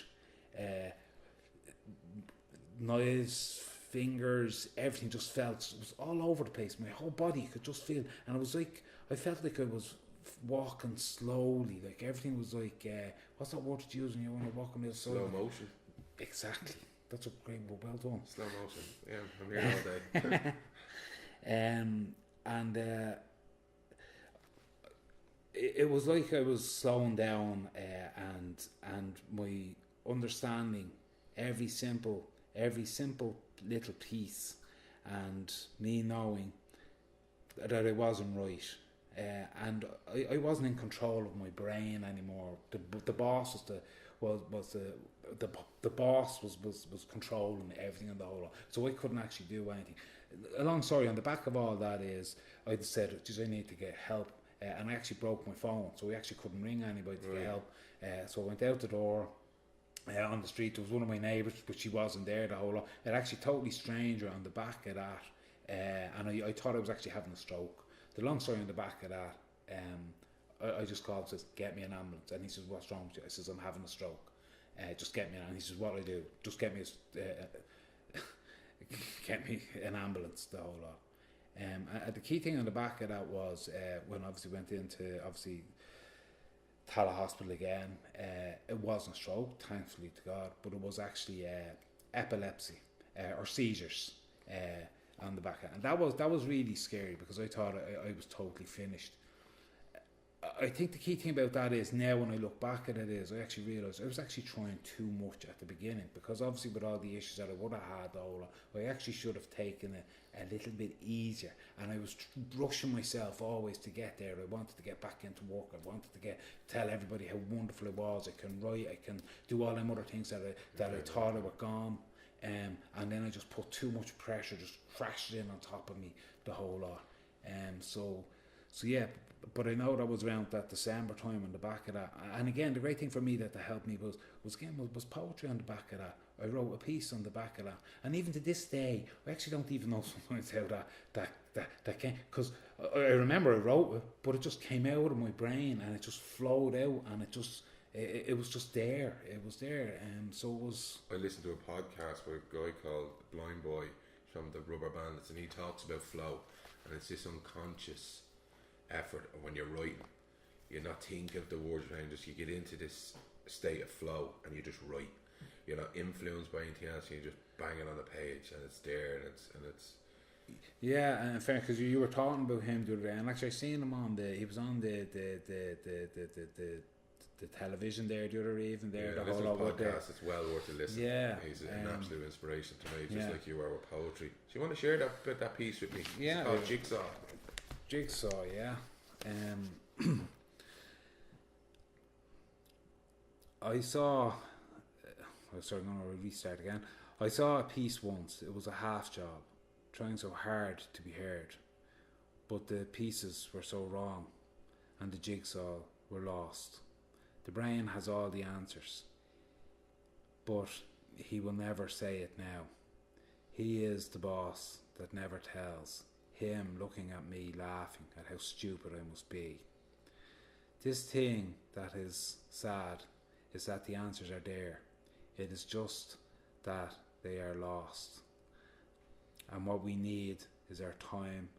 Knives, fingers, everything just felt, it was all over the place. My whole body could just feel, and it was like, I felt like I was walking slowly, like everything was like, what's that word to use when you're walking outside? Slow motion. Exactly. That's a great word, well done. Slow motion. Yeah, I'm here all day. And it was like I was slowing down, and my understanding every simple little piece, and me knowing that I wasn't right, and I wasn't in control of my brain anymore. The boss the boss was controlling everything in the whole lot, so I couldn't actually do anything. A long story on the back of all that is I said, geez, I need to get help, and I actually broke my phone, so I actually couldn't ring anybody to get help. So I went out the door. On the street, there was one of my neighbours, but she wasn't there the whole lot. It actually totally stranger on the back of that, and I thought I was actually having a stroke. The long story on the back of that, I just called and says, get me an ambulance. And he says, what's wrong with you? I says, I'm having a stroke. Just get me an ambulance. He says, what do I do? Just get me get me an ambulance, the whole lot. The key thing on the back of that was when obviously went into Tala Hospital again. It wasn't stroke, thankfully to God, but it was actually epilepsy or seizures on the back end, and that was really scary because I thought I was totally finished. I think the key thing about that is now when I look back at it is I actually realised I was actually trying too much at the beginning, because obviously with all the issues that I would have had, I actually should have taken it a little bit easier, and I was rushing myself always to get there. I wanted to get back into work. I wanted to tell everybody how wonderful it was. I can write, I can do all them other things that I thought I were gone, and then I just put too much pressure, just crashed in on top of me, the whole lot. So yeah, but I know that was around that December time on the back of that. And again, the great thing for me that helped me was poetry on the back of that. I wrote a piece on the back of that, and even to this day, I actually don't even know sometimes how that came, because I remember I wrote it, but it just came out of my brain and it just flowed out, and it was just there. It was there, and so it was. I listened to a podcast with a guy called Blind Boy from the Rubber Bandits, and he talks about flow, and it's this unconscious effort when you're writing. You're not thinking of the words behind, just you get into this state of flow and you just write. You're not influenced by anything else. You just bang it on the page, and it's there, and it's. Yeah, and fair, because you were talking about him the other day, and actually I seen him he was on the television there the other evening there. Yeah, the whole podcast, there. It's well worth a listen. Yeah, he's an absolute inspiration to me, just like you are with poetry. Do you want to share that piece with me? Yeah, it's called Jigsaw. Jigsaw, yeah. I saw. I'm going to restart again. I saw a piece once. It was a half job, trying so hard to be heard, but the pieces were so wrong, and the jigsaw were lost. The brain has all the answers, but he will never say it now. He is the boss that never tells. Him looking at me, laughing at how stupid I must be. This thing that is sad is that the answers are there. It is just that they are lost. And what we need is our time,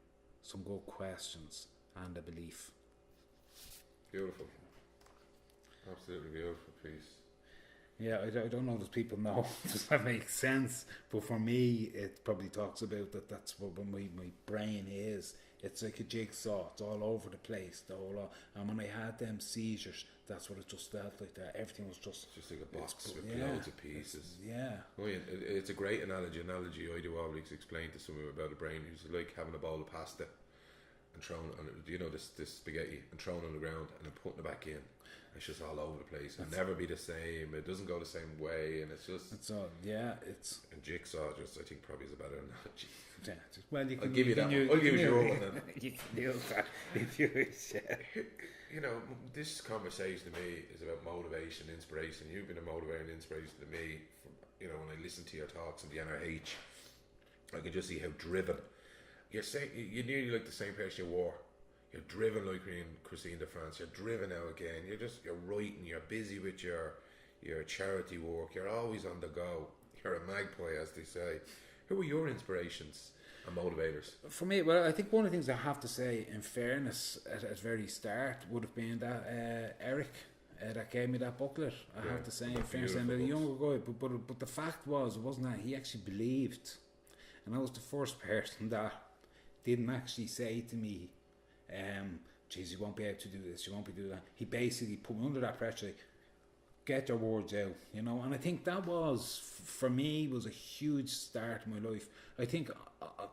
some good questions, and a belief. Beautiful. Absolutely beautiful piece. Yeah, I don't know if people know. Does that make sense? But for me, it probably talks about that's what my brain is. It's like a jigsaw. It's all over the place, the whole lot. And when I had them seizures, that's what it just felt like. That everything was just like a box with loads of pieces. Yeah. Oh, yeah. It's a great analogy I do always explain to someone about the brain. It's like having a bowl of pasta and throwing on this spaghetti and throwing on the ground and then putting it back in. It's just all over the place. It'll never be the same. It doesn't go the same way, and it's just. It's all, yeah. It's. And jigsaw, just I think probably is a better analogy. Yeah, well, you can. I'll give you that one. I'll give you your one then. You can do that if you wish. You know, this conversation to me is about motivation, inspiration. You've been a motivator and inspiration to me. When I listen to your talks in the NRH, I can just see how driven. You're saying you're nearly like the same person you were. you're driven like Christine de France. You're driven now again. You're writing. You're busy with your charity work. You're always on the go. You're a magpie, as they say. Who were your inspirations and motivators? For me, well, I think one of the things I have to say, in fairness, at the very start, would have been that Eric that gave me that booklet. I have to say, in fairness, and a younger guy. But the fact was, it wasn't that he actually believed, and I was the first person that didn't actually say to me, geez, you won't be able to do this, you won't be doing that. He basically put me under that pressure, like, get your words out, you know. And I think that was, for me, was a huge start in my life. I think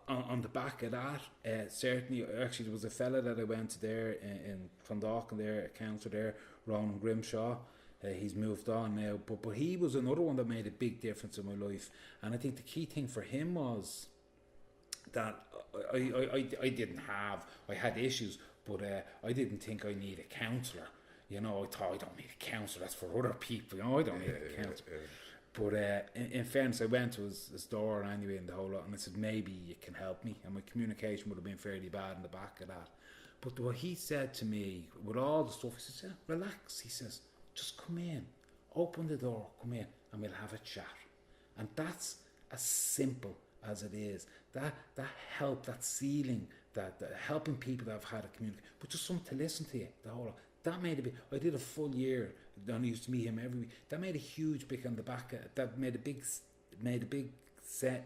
on the back of that, certainly, actually, there was a fella that I went to there in Clondalkin there, a counsellor there, Ronan Grimshaw. He's moved on now, but he was another one that made a big difference in my life. And I think the key thing for him was that I had issues, but I didn't think I need a counsellor. You know, I thought, I don't need a counsellor, that's for other people. You know, I don't need a counsellor. But in fairness, I went to his door anyway and the whole lot, and I said, maybe you can help me. And my communication would have been fairly bad in the back of that. But what he said to me, with all the stuff, he says, yeah, relax. He says, just come in, open the door, come in, and we'll have a chat. And that's as simple as it is. That help, that ceiling, that helping people that have had a communication, but just someone to listen to you, the whole lot. That made a big. I did a full year. I used to meet him every week. That made a huge big on the back. That made a big set.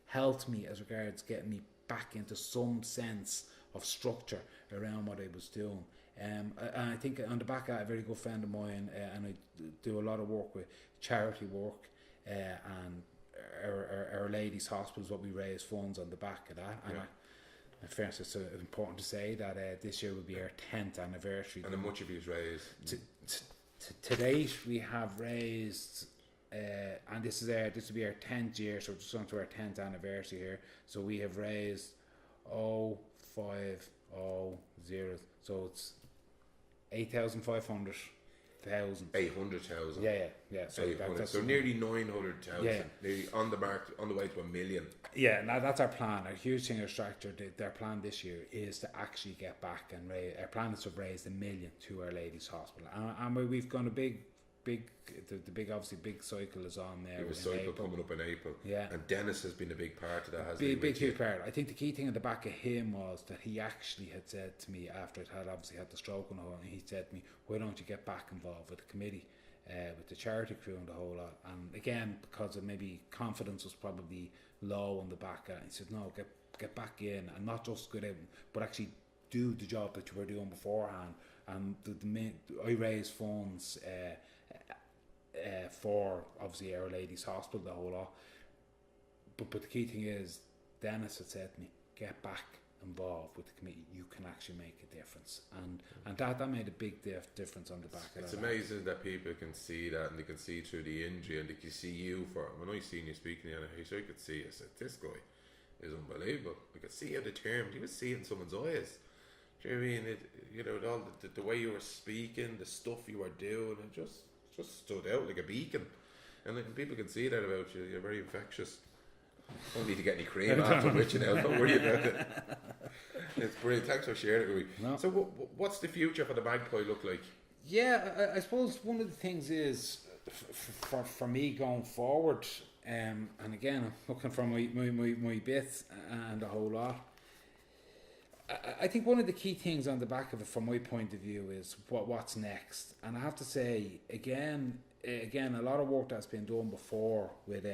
Helped me as regards getting me back into some sense of structure around what I was doing. And I think on the back of that, a very good friend of mine, and I do a lot of work with charity work, and Our Lady's Hospital is what we raise funds on the back of that. And in fairness, it's important to say that this year will be our 10th anniversary. And how much have you raised? To date, we have raised, and this will be our 10th year, so we're just on to our 10th anniversary here. So we have raised 500, so it's 8,500. 800,000. Yeah. So nearly 900,000. Yeah. Nearly on the mark, on the way to 1 million. Yeah, now that's our plan. Our huge thing, our structure, their plan this year is to actually get back and raise. Our plan is to raise 1 million to Our Lady's Hospital, and we've gone a big. Obviously big cycle is on there. We have a cycle coming up in April. Yeah. And Dennis has been a big part of that, hasn't he? Big huge part. I think the key thing at the back of him was that he actually had said to me after it had obviously had the stroke and all, and he said to me, why don't you get back involved with the committee, with the charity crew and the whole lot. And again, because of maybe confidence was probably low on the back of it, he said, no, get back in, and not just go out, but actually do the job that you were doing beforehand. And I raised funds for obviously Our Lady's Hospital, the whole lot. But the key thing is, Dennis had said to me, get back involved with the committee. You can actually make a difference, and that made a big difference on the back of that. It's amazing that people can see that, and they can see through the injury, and they can see you. When I seen you speaking the other day, I could see. I said, this guy is unbelievable. I could see how determined. You could see it in someone's eyes. Do you know what I mean? All the way you were speaking, the stuff you were doing, it just stood out like a beacon. And people can see that about you. You're very infectious. Don't need to get any cream afterwards, don't worry about it. It's brilliant. Thanks for sharing it with me. No. So what's the future for the Magpie look like? Yeah, I suppose one of the things is for me going forward, and again, I'm looking for my bits and the whole lot. I think one of the key things on the back of it, from my point of view, is what's next. And I have to say, again, a lot of work that's been done before with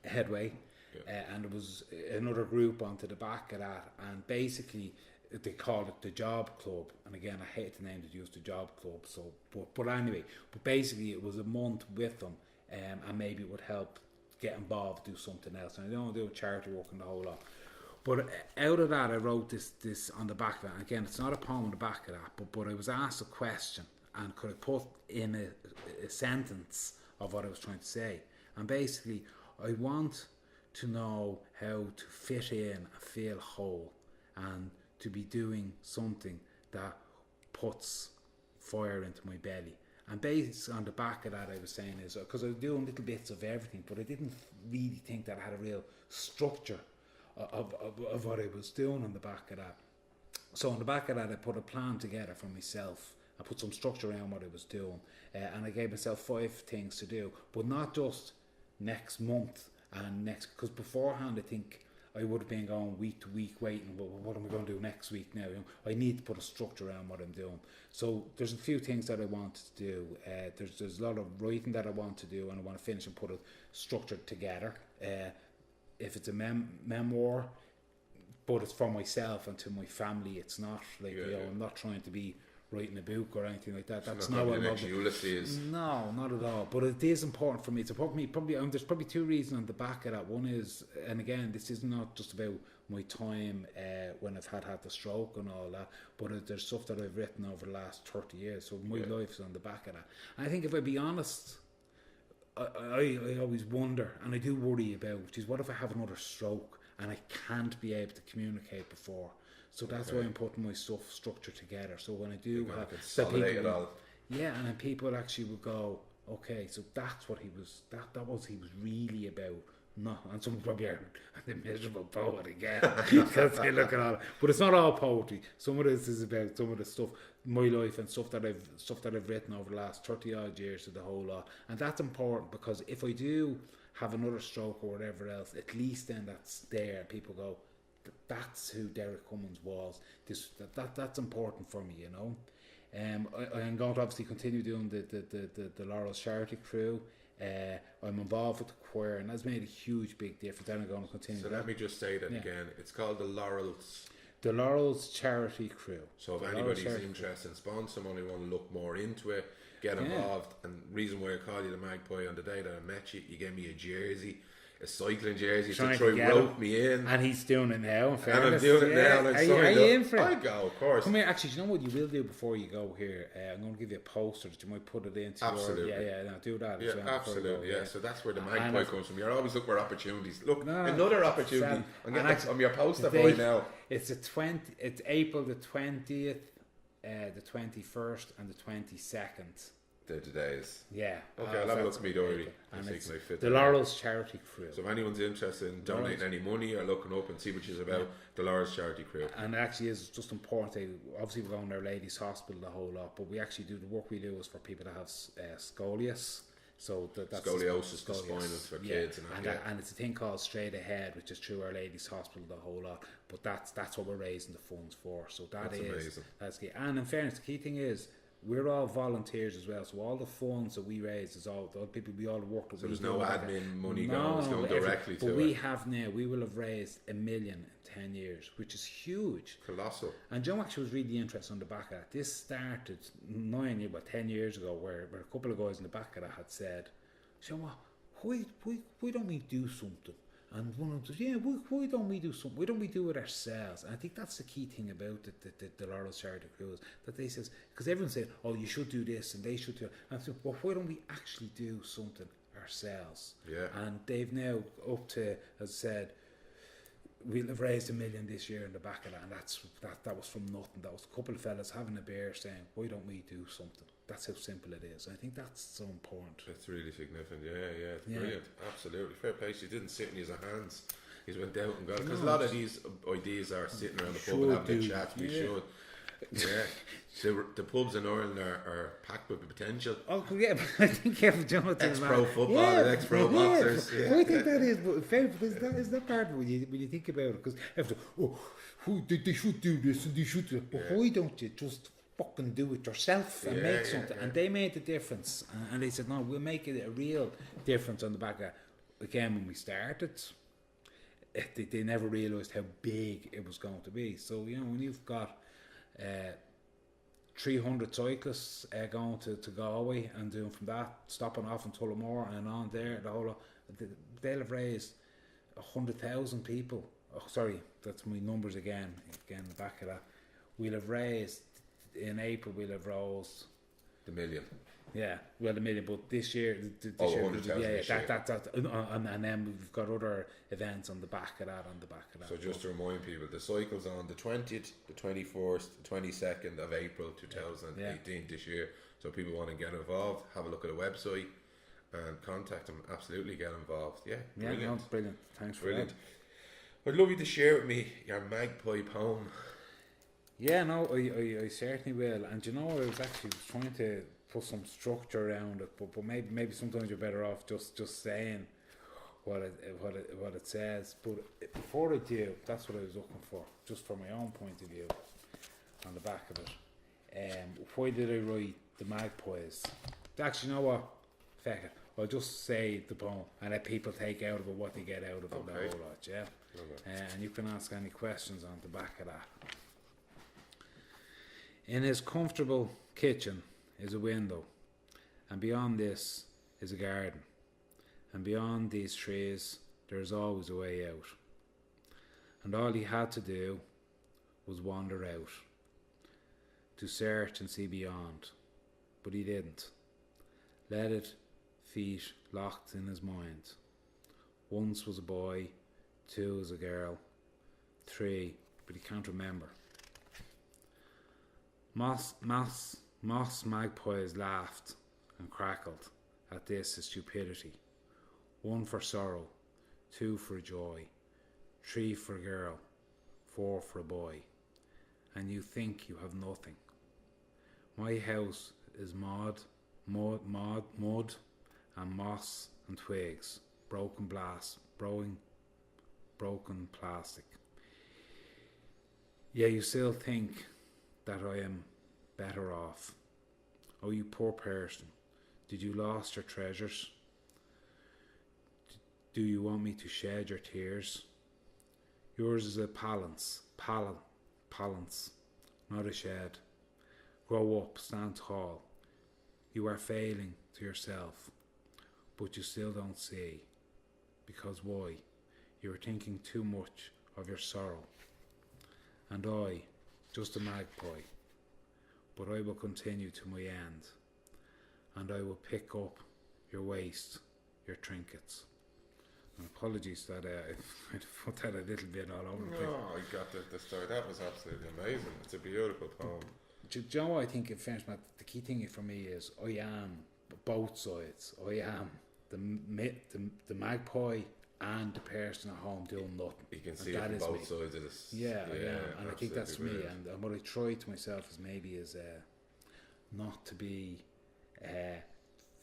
Headway, and there was another group onto the back of that, and basically they called it the Job Club. And again, I hate the name that used the Job Club. So, but anyway, basically it was a month with them, and maybe it would help get involved, do something else. And I don't do charity work and the whole lot. But out of that, I wrote this on the back of it. And again, it's not a poem on the back of that, but I was asked a question, and could I put in a sentence of what I was trying to say. And basically, I want to know how to fit in and feel whole, and to be doing something that puts fire into my belly. And based on the back of that, I was saying is, because I was doing little bits of everything, but I didn't really think that I had a real structure of what I was doing on the back of that. So on the back of that, I put a plan together for myself. I put some structure around what I was doing, and I gave myself 5 things to do, but not just next month and next. Because beforehand, I think I would have been going week to week, waiting. Well, what am I going to do next week now? I need to put a structure around what I'm doing. So there's a few things that I want to do. There's a lot of writing that I want to do, and I want to finish and put it structured together. If it's a memoir, but it's for myself and to my family. It's not like I'm not trying to be writing a book or anything like that. That's not what I'm about. No, not at all. But it is important for me. It's important for me. There's probably 2 reasons on the back of that. One is, and again, this is not just about my time when I've had the stroke and all that, but there's stuff that I've written over the last 30 years. So my life is on the back of that. And I think if I be honest, I always wonder, and I do worry about, geez, what if I have another stroke and I can't be able to communicate before? So that's why I'm putting my stuff structured together. So when I do consolidate it all. Yeah, and then people actually will go, okay, so that's what he was. That was he was really about. No, and some probably are the miserable poet again because they look at all. But it's not all poetry. Some of this is about some of the stuff, my life and stuff that I've written over the last 30 odd years of the whole lot. And that's important because if I do have another stroke or whatever else, at least then that's there. People go, that's who Derick Cummins was. That's important for me, you know. I'm going to obviously continue doing the Laurels charity crew. I'm involved with the choir, and that's made a huge big difference. And I'm going to continue. So let me just say that again. It's called the Laurels. The Laurels charity crew. So if anybody's interested in sponsoring, someone who want to look more into it, get involved. And reason why I called you the Magpie on the day that I met you, you gave me a jersey. A cycling jersey to try rope me in, and he's doing it now. And I'm doing it now. And are you in for it? I go, of course. Come here. Actually, do you know what you will do before you go here? I'm going to give you a poster that you might put it into. Absolutely. No, do that. Yeah, absolutely. Yeah. So that's where the Magpie comes from. You're always looking for opportunities. Look, another opportunity. I'm getting on your poster boy now. It's It's April the 20th, the 21st, and the 22nd. The days. Yeah. Okay, I'll have a look at me diary. And it's the Laurels charity crew. So if anyone's interested in donating any money or looking up and see what she's about, the Laurels charity crew. And it actually is just important. Obviously, we're going to Our Lady's Hospital the whole lot, but we actually do the work we do is for people that have scoliosis. So that's scoliosis, the spinal for kids, and it's a thing called Straight Ahead, which is through Our Lady's Hospital the whole lot. But that's what we're raising the funds for. So that's amazing. That's key. And in fairness, the key thing is, we're all volunteers as well, so all the funds that we raise is all the people we all work with. So there's no admin money going directly to it. But we will have raised $1 million in 10 years, which is huge, colossal. And Joe actually was really interested on the back of that. This started 10 years ago, where a couple of guys in the back of that had said, "So why don't we do something?" And one of them says, "Yeah, why don't we do something? Why don't we do it ourselves?" And I think that's the key thing about the Laurels charity crew, is that they says, because everyone said, "Oh, you should do this and they should do it." And I said, "Well, why don't we actually do something ourselves?" Yeah. And they've now up to, as I said, we'll have raised $1 million this year in the back of that, and that was from nothing. That was a couple of fellas having a beer saying, "Why don't we do something?" That's how simple it is. I think that's so important. It's really significant. Yeah, it's brilliant. Absolutely. Fair play. She didn't sit in his hands. He went out and got it. Because a lot of these ideas are sitting around the pub and having a chat. We should. Yeah. The pubs in Ireland are packed with potential. Oh, yeah, but I think ex-pro footballers, ex-pro boxers. Yeah. I think that is fair, because that is that part when you think about it. Because after, they should do this and they should do it. But why don't you just fucking do it yourself and make something? And they made the difference, and they said, "No, we'll make it a real difference." On the back of, again, when we started, they never realised how big it was going to be. So when you've got 300 cyclists going to Galway and doing from that, stopping off in Tullamore and on there, the whole they'll have raised 100,000 people. Oh, sorry, that's my numbers again the back of that. We'll have raised in April. We'll have raised $1 million. Yeah, well, $1 million, but this year, and then we've got other events on the back of that. So just to remind people, the cycle's on the 20th, the 21st, the 22nd of April 2018 this year. So if people want to get involved, have a look at the website and contact them. Absolutely get involved. Yeah, brilliant. Yeah, no, brilliant. Thanks for that. I'd love you to share with me your Magpie poem. Yeah, no, I certainly will. And you know, I was actually trying to put some structure around it, but maybe sometimes you're better off just saying what it says. But before I do, that's what I was looking for, just from my own point of view, on the back of it. Why did I write the Magpies? Actually, you know what? Feck it. I'll just say the poem and let people take out of it what they get out of it, the whole lot, yeah? And you can ask any questions on the back of that. In his comfortable kitchen is a window, and beyond this is a garden, and beyond these trees there is always a way out. And all he had to do was wander out, to search and see beyond, but he didn't. Let it feet locked in his mind. Once was a boy, two was a girl, three, but he can't remember. Moss magpies laughed and crackled at this his stupidity. One for sorrow, two for joy, three for a girl, four for a boy. And you think you have nothing. My house is mud and moss and twigs, broken plastic. Yeah, you still think that I am better off. Oh, you poor person, did you lost your treasures? Do you want me to shed your tears? Yours is a palance, not a shed. Grow up, stand tall. You are failing to yourself, but you still don't see. Because why? You are thinking too much of your sorrow. And I, just a magpie, but I will continue to my end, and I will pick up your waste, your trinkets. And apologies that I put that a little bit all over the place. No, I got the story. That was absolutely amazing. It's a beautiful poem. Do you know what I think, in fairness, Matt, the key thing for me is I am both sides. I am the magpie and the person at home doing nothing. You can see it from both sides of this. Yeah, and I think that's me. And what I try to myself is maybe not to be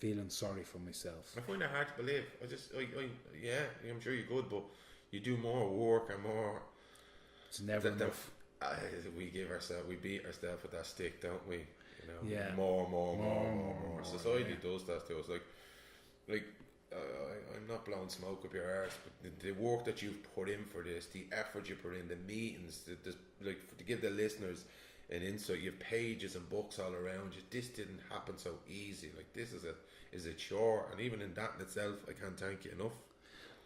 feeling sorry for myself. I find it hard to believe. I'm sure you're good, but you do more work and more. It's never enough. We beat ourselves with that stick, don't we? You know, yeah. More. Society does that to us. I'm not blowing smoke up your arse, but the work that you've put in for this, the effort you put in, the meetings, to give the listeners an insight, you have pages and books all around you. This didn't happen so easy. Like, this is a chore, and even in that in itself, I can't thank you enough.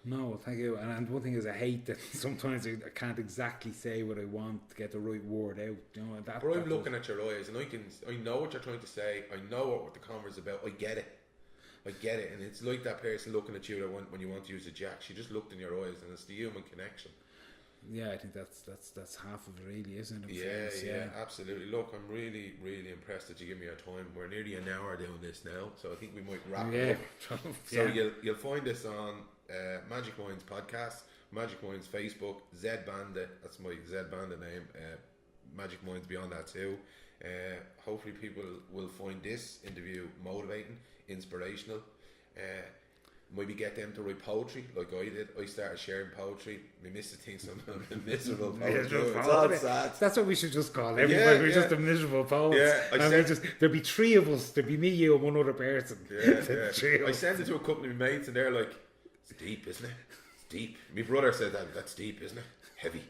No, thank you. And one thing is, I hate that sometimes I can't exactly say what I want to get the right word out. You know, but I'm looking at your eyes, and I know what you're trying to say. I know what the converse is about. I get it, and it's like that person looking at you when you want to use a jack. She just looked in your eyes, and it's the human connection. Yeah, I think that's half of it, really, isn't it? Yeah, absolutely. Look, I'm really, really impressed that you give me your time. We're nearly an hour doing this now, so I think we might wrap it up. So you'll find this on Magic Minds podcast, Magic Minds Facebook, Zed Bandit. That's my Zed Bandit name. Magic Minds beyond that too. Hopefully, people will find this interview motivating, inspirational. Maybe get them to write poetry like I did. I started sharing poetry. My missus thinks I'm a miserable poet. It's all sad. That's what we should just call everybody. We're just a miserable poet. Yeah, there'd be three of us. There'd be me, you, and one other person. Yeah. I sent it to a couple of my mates, and they're like, "It's deep, isn't it? It's deep." My brother said that's deep, isn't it? Heavy.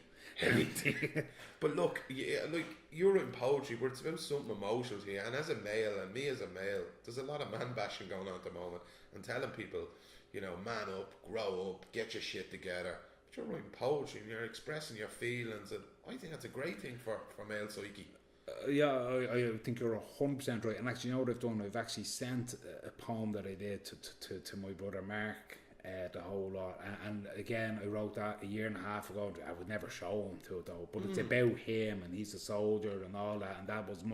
But look, you're writing poetry, but it's about something emotional to you. And as a male, and me as a male, there's a lot of man bashing going on at the moment, and telling people, you know, man up, grow up, get your shit together. But you're writing poetry and you're expressing your feelings, and I think that's a great thing for male psyche. I think you're 100% right. And actually, you know what I've done? I've actually sent a poem that I did to my brother Mark, the whole lot. And again, I wrote that a year and a half ago. I would never show him to it though, but it's about him, and he's a soldier and all that, and that was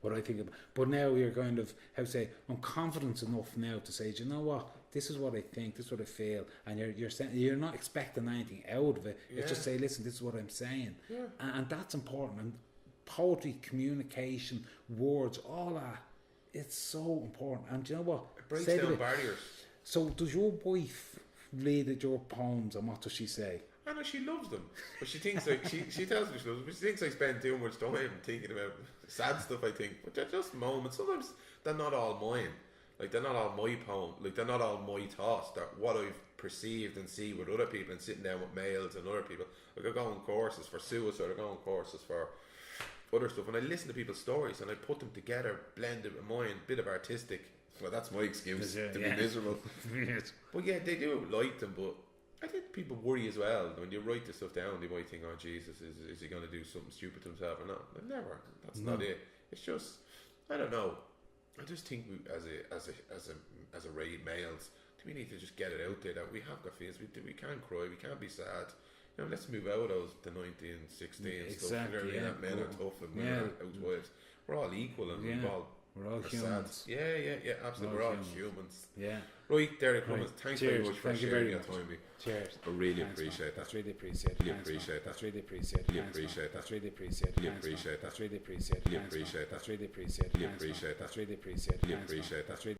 what I think of. But now you're kind of, how to say, I'm confident enough now to say, do you know what? This is what I think, this is what I feel, and you're not expecting anything out of it. It's just say, listen, this is what I'm saying, and that's important. And poetry, communication, words, all that. It's so important. And do you know what? It breaks Say down to me, barriers. so does your wife read at your poems, and what does she say? I know she loves them, but she thinks like she tells me she loves them, but she thinks I spend too much time thinking about sad stuff. I think, but they're just moments. Sometimes they're not all mine. Like they're not all my poem. Like they're not all my thoughts. They're what I've perceived and see with other people, and sitting down with males and other people. Like I go on courses for suicide. I go on courses for other stuff, and I listen to people's stories and I put them together, blend it with mine, bit of artistic. Well, that's my excuse to be miserable. But yeah, they do like them, but I think people worry as well. When you write this stuff down, they might think, oh Jesus, is he going to do something stupid to himself or not? Never. That's not it. It's just, I don't know. I just think we, as a raid males, we need to just get it out there that we have got feelings. We can't cry, we can't be sad. You know, let's move out of those the 1916 stuff. You know what I mean? That men are tough and women are housewives. We're all equal and we're all humans. Sad. Yeah, absolutely. We're all humans. Yeah. Right, Derick Cummins, thanks very much for sharing your time. Cheers. I really appreciate that. That's really appreciated. Really appreciate that. That's really appreciated. Really appreciate that. That's really appreciated. Really appreciate that. That's really appreciated. Really appreciate that. That's really appreciated. Really appreciate that. That's really appreciated. Really appreciate that. That's really